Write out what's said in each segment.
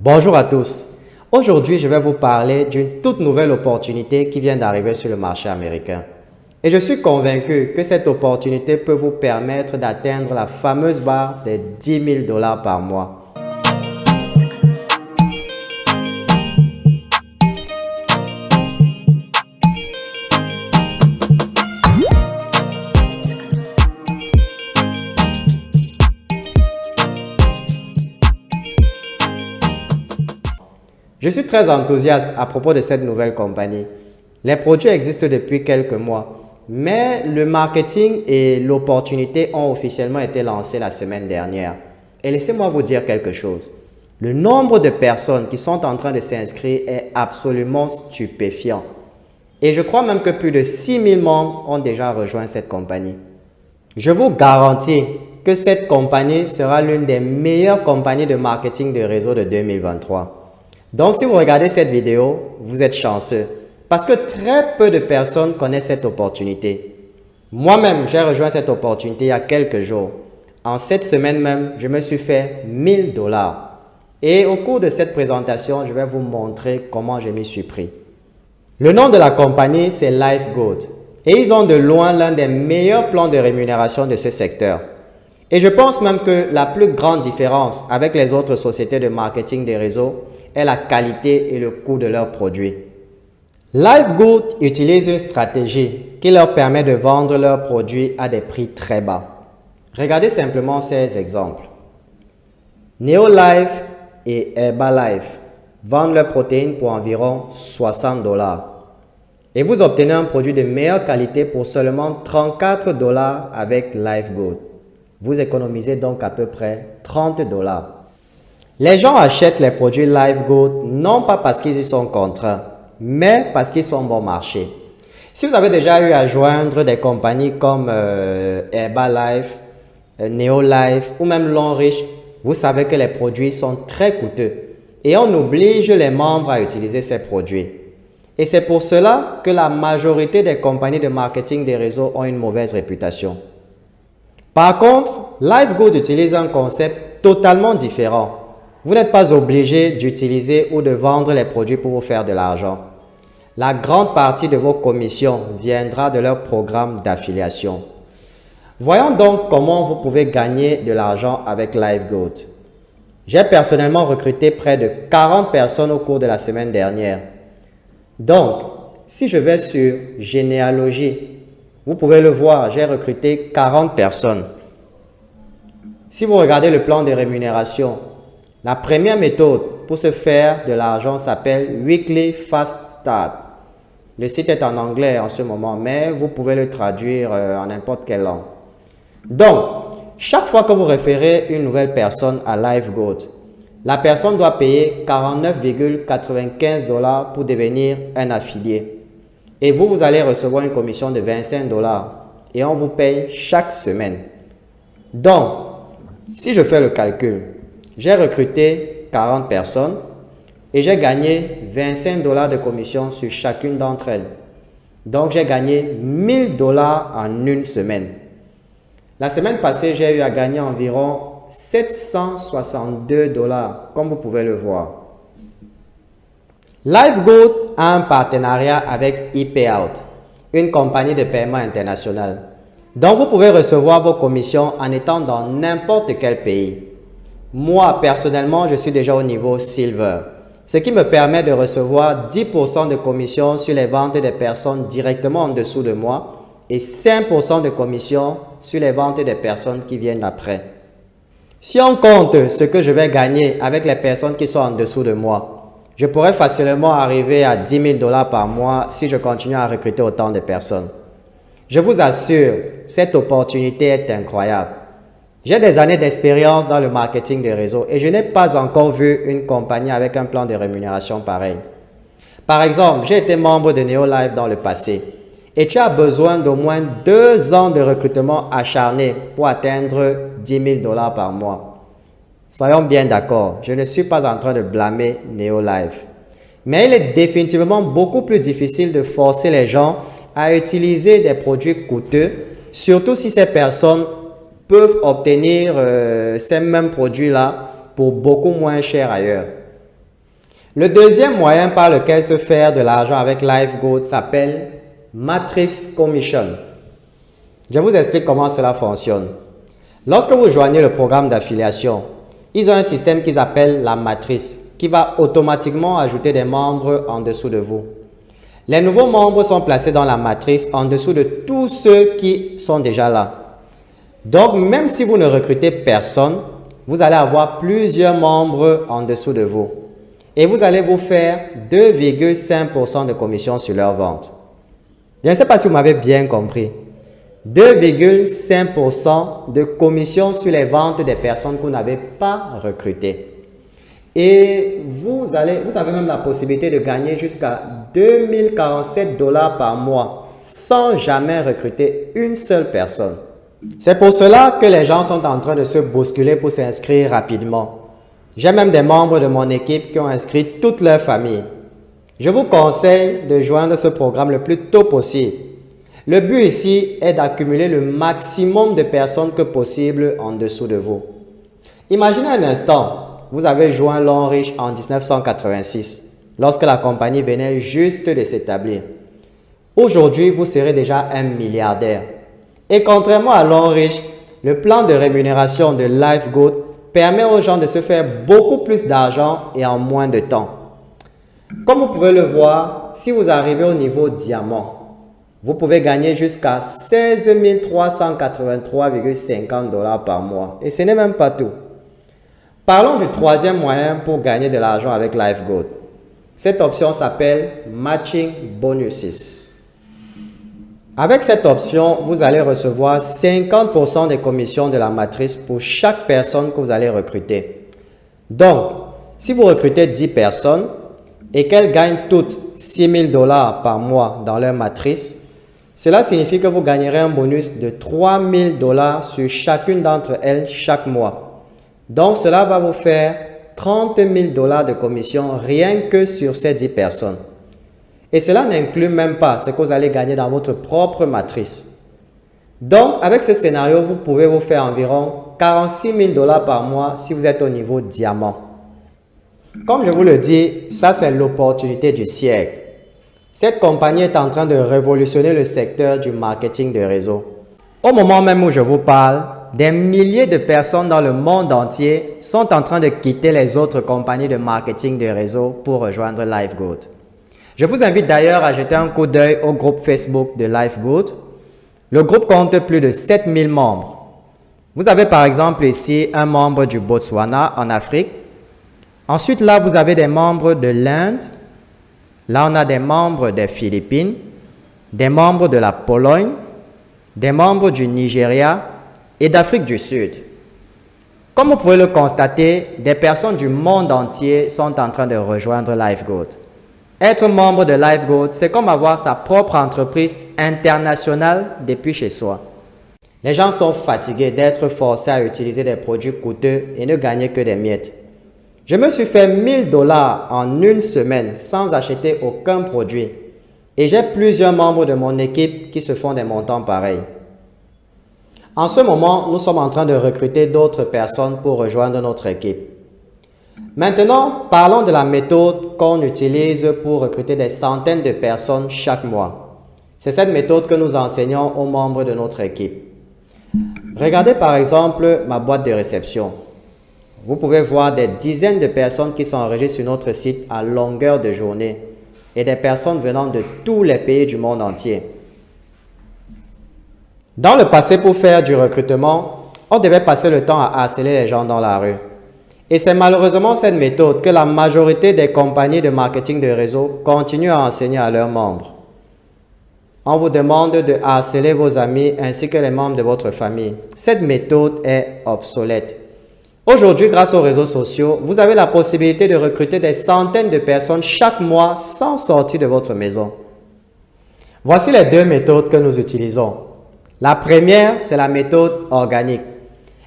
Bonjour à tous. Aujourd'hui, je vais vous parler d'une toute nouvelle opportunité qui vient d'arriver sur le marché américain. Et je suis convaincu que cette opportunité peut vous permettre d'atteindre la fameuse barre des 10 000 $ par mois. Je suis très enthousiaste à propos de cette nouvelle compagnie. Les produits existent depuis quelques mois, mais le marketing et l'opportunité ont officiellement été lancés la semaine dernière. Et laissez-moi vous dire quelque chose. Le nombre de personnes qui sont en train de s'inscrire est absolument stupéfiant. Et je crois même que plus de 6 000 membres ont déjà rejoint cette compagnie. Je vous garantis que cette compagnie sera l'une des meilleures compagnies de marketing de réseau de 2023. Donc, si vous regardez cette vidéo, vous êtes chanceux parce que très peu de personnes connaissent cette opportunité. Moi-même, j'ai rejoint cette opportunité il y a quelques jours. En cette semaine même, je me suis fait 1 000 $. Et au cours de cette présentation, je vais vous montrer comment je m'y suis pris. Le nom de la compagnie, c'est LifeGoat. Et ils ont de loin l'un des meilleurs plans de rémunération de ce secteur. Et je pense même que la plus grande différence avec les autres sociétés de marketing des réseaux est la qualité et le coût de leurs produits. LifeGoat utilise une stratégie qui leur permet de vendre leurs produits à des prix très bas. Regardez simplement ces exemples. Neolife et Herbalife vendent leurs protéines pour environ 60 $. Et vous obtenez un produit de meilleure qualité pour seulement 34 $ avec LifeGoat. Vous économisez donc à peu près 30 $. Les gens achètent les produits LifeGoat non pas parce qu'ils y sont contraints, mais parce qu'ils sont bon marché. Si vous avez déjà eu à joindre des compagnies comme Herbalife, Neolife ou même Longrich, vous savez que les produits sont très coûteux et on oblige les membres à utiliser ces produits. Et c'est pour cela que la majorité des compagnies de marketing des réseaux ont une mauvaise réputation. Par contre, LifeGoat utilise un concept totalement différent. Vous n'êtes pas obligé d'utiliser ou de vendre les produits pour vous faire de l'argent. La grande partie de vos commissions viendra de leur programme d'affiliation. Voyons donc comment vous pouvez gagner de l'argent avec LifeGoat. J'ai personnellement recruté près de 40 personnes au cours de la semaine dernière. Donc, si je vais sur Généalogie, vous pouvez le voir, j'ai recruté 40 personnes. Si vous regardez le plan de rémunération, la première méthode pour se faire de l'argent s'appelle Weekly Fast Start. Le site est en anglais en ce moment, mais vous pouvez le traduire en n'importe quelle langue. Donc, chaque fois que vous référez une nouvelle personne à LifeGoat, la personne doit payer 49,95 $ pour devenir un affilié. Et vous allez recevoir une commission de 25 $ et on vous paye chaque semaine. Donc, si je fais le calcul, j'ai recruté 40 personnes et j'ai gagné 25 $ de commission sur chacune d'entre elles. Donc, j'ai gagné 1 000 $ en une semaine. La semaine passée, j'ai eu à gagner environ 762 $, comme vous pouvez le voir. LifeGoat a un partenariat avec ePayout, une compagnie de paiement internationale. Donc, vous pouvez recevoir vos commissions en étant dans n'importe quel pays. Moi, personnellement, je suis déjà au niveau Silver, ce qui me permet de recevoir 10% de commission sur les ventes des personnes directement en dessous de moi et 5% de commission sur les ventes des personnes qui viennent après. Si on compte ce que je vais gagner avec les personnes qui sont en dessous de moi, je pourrais facilement arriver à 10 000 $ par mois si je continue à recruter autant de personnes. Je vous assure, cette opportunité est incroyable. J'ai des années d'expérience dans le marketing des réseaux et je n'ai pas encore vu une compagnie avec un plan de rémunération pareil. Par exemple, j'ai été membre de Neolife dans le passé et tu as besoin d'au moins 2 ans de recrutement acharné pour atteindre 10 000 $ par mois. Soyons bien d'accord, je ne suis pas en train de blâmer Neolife. Mais il est définitivement beaucoup plus difficile de forcer les gens à utiliser des produits coûteux, surtout si ces personnes peuvent obtenir ces mêmes produits-là pour beaucoup moins cher ailleurs. Le deuxième moyen par lequel se faire de l'argent avec LifeGoat s'appelle Matrix Commission. Je vous explique comment cela fonctionne. Lorsque vous joignez le programme d'affiliation, ils ont un système qu'ils appellent la matrice qui va automatiquement ajouter des membres en dessous de vous. Les nouveaux membres sont placés dans la matrice en dessous de tous ceux qui sont déjà là. Donc, même si vous ne recrutez personne, vous allez avoir plusieurs membres en dessous de vous. Et vous allez vous faire 2,5% de commission sur leur vente. Je ne sais pas si vous m'avez bien compris. 2,5% de commission sur les ventes des personnes que vous n'avez pas recrutées. Et vous avez même la possibilité de gagner jusqu'à 2047 $ par mois sans jamais recruter une seule personne. C'est pour cela que les gens sont en train de se bousculer pour s'inscrire rapidement. J'ai même des membres de mon équipe qui ont inscrit toute leur famille. Je vous conseille de joindre ce programme le plus tôt possible. Le but ici est d'accumuler le maximum de personnes que possible en dessous de vous. Imaginez un instant, vous avez joint Longrich en 1986, lorsque la compagnie venait juste de s'établir. Aujourd'hui, vous serez déjà un milliardaire. Et contrairement à Longrich, le plan de rémunération de LifeGoat permet aux gens de se faire beaucoup plus d'argent et en moins de temps. Comme vous pouvez le voir, si vous arrivez au niveau diamant, vous pouvez gagner jusqu'à 16 383,50 $ par mois. Et ce n'est même pas tout. Parlons du troisième moyen pour gagner de l'argent avec LifeGoat. Cette option s'appelle Matching Bonuses. Avec cette option, vous allez recevoir 50% des commissions de la matrice pour chaque personne que vous allez recruter. Donc, si vous recrutez 10 personnes et qu'elles gagnent toutes 6 000 $ par mois dans leur matrice, cela signifie que vous gagnerez un bonus de 3 000 $ sur chacune d'entre elles chaque mois. Donc, cela va vous faire 30 000 $ de commission rien que sur ces 10 personnes. Et cela n'inclut même pas ce que vous allez gagner dans votre propre matrice. Donc, avec ce scénario, vous pouvez vous faire environ 46 000 $ par mois si vous êtes au niveau diamant. Comme je vous le dis, ça c'est l'opportunité du siècle. Cette compagnie est en train de révolutionner le secteur du marketing de réseau. Au moment même où je vous parle, des milliers de personnes dans le monde entier sont en train de quitter les autres compagnies de marketing de réseau pour rejoindre LifeGoat. Je vous invite d'ailleurs à jeter un coup d'œil au groupe Facebook de LifeGoat. Le groupe compte plus de 7000 membres. Vous avez par exemple ici un membre du Botswana en Afrique. Ensuite là, vous avez des membres de l'Inde. Là, on a des membres des Philippines, des membres de la Pologne, des membres du Nigeria et d'Afrique du Sud. Comme vous pouvez le constater, des personnes du monde entier sont en train de rejoindre LifeGoat. Être membre de LifeGoat, c'est comme avoir sa propre entreprise internationale depuis chez soi. Les gens sont fatigués d'être forcés à utiliser des produits coûteux et ne gagner que des miettes. Je me suis fait 1 000 $ en une semaine sans acheter aucun produit. Et j'ai plusieurs membres de mon équipe qui se font des montants pareils. En ce moment, nous sommes en train de recruter d'autres personnes pour rejoindre notre équipe. Maintenant, parlons de la méthode qu'on utilise pour recruter des centaines de personnes chaque mois. C'est cette méthode que nous enseignons aux membres de notre équipe. Regardez par exemple ma boîte de réception. Vous pouvez voir des dizaines de personnes qui sont enregistrées sur notre site à longueur de journée et des personnes venant de tous les pays du monde entier. Dans le passé, pour faire du recrutement, on devait passer le temps à harceler les gens dans la rue. Et c'est malheureusement cette méthode que la majorité des compagnies de marketing de réseau continuent à enseigner à leurs membres. On vous demande de harceler vos amis ainsi que les membres de votre famille. Cette méthode est obsolète. Aujourd'hui, grâce aux réseaux sociaux, vous avez la possibilité de recruter des centaines de personnes chaque mois sans sortir de votre maison. Voici les deux méthodes que nous utilisons. La première, c'est la méthode organique.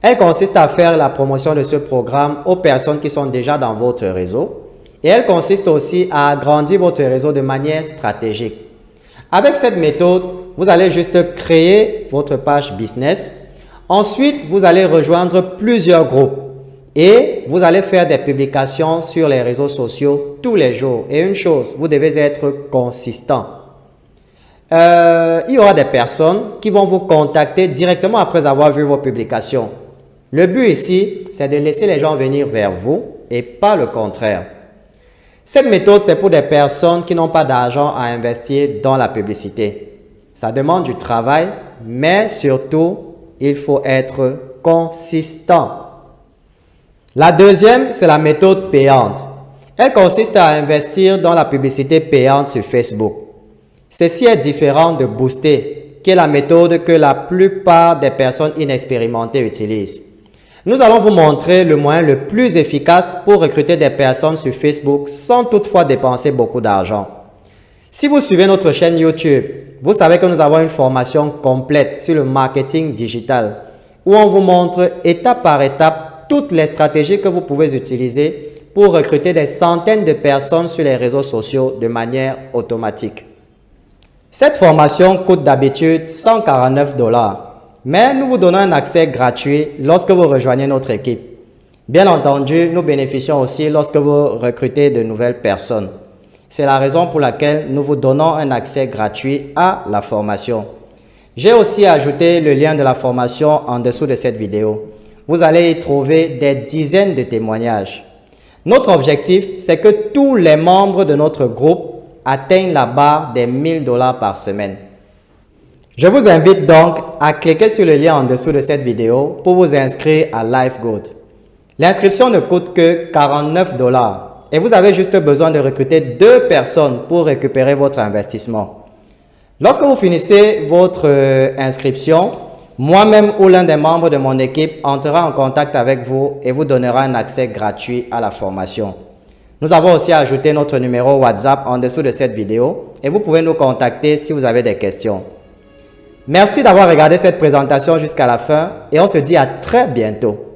Elle consiste à faire la promotion de ce programme aux personnes qui sont déjà dans votre réseau. Et elle consiste aussi à agrandir votre réseau de manière stratégique. Avec cette méthode, vous allez juste créer votre page business. Ensuite, vous allez rejoindre plusieurs groupes. Et vous allez faire des publications sur les réseaux sociaux tous les jours. Et une chose, vous devez être consistant. Il y aura des personnes qui vont vous contacter directement après avoir vu vos publications. Le but ici, c'est de laisser les gens venir vers vous et pas le contraire. Cette méthode, c'est pour des personnes qui n'ont pas d'argent à investir dans la publicité. Ça demande du travail, mais surtout, il faut être consistant. La deuxième, c'est la méthode payante. Elle consiste à investir dans la publicité payante sur Facebook. Ceci est différent de Booster, qui est la méthode que la plupart des personnes inexpérimentées utilisent. Nous allons vous montrer le moyen le plus efficace pour recruter des personnes sur Facebook sans toutefois dépenser beaucoup d'argent. Si vous suivez notre chaîne YouTube, vous savez que nous avons une formation complète sur le marketing digital où on vous montre étape par étape toutes les stratégies que vous pouvez utiliser pour recruter des centaines de personnes sur les réseaux sociaux de manière automatique. Cette formation coûte d'habitude 149 $, mais nous vous donnons un accès gratuit lorsque vous rejoignez notre équipe. Bien entendu, nous bénéficions aussi lorsque vous recrutez de nouvelles personnes. C'est la raison pour laquelle nous vous donnons un accès gratuit à la formation. J'ai aussi ajouté le lien de la formation en dessous de cette vidéo. Vous allez y trouver des dizaines de témoignages. Notre objectif, c'est que tous les membres de notre groupe atteignent la barre des 1000 $ par semaine. Je vous invite donc à cliquer sur le lien en dessous de cette vidéo pour vous inscrire à LifeGoat. L'inscription ne coûte que 49 $ et vous avez juste besoin de recruter 2 personnes pour récupérer votre investissement. Lorsque vous finissez votre inscription, moi-même ou l'un des membres de mon équipe entrera en contact avec vous et vous donnera un accès gratuit à la formation. Nous avons aussi ajouté notre numéro WhatsApp en dessous de cette vidéo et vous pouvez nous contacter si vous avez des questions. Merci d'avoir regardé cette présentation jusqu'à la fin et on se dit à très bientôt.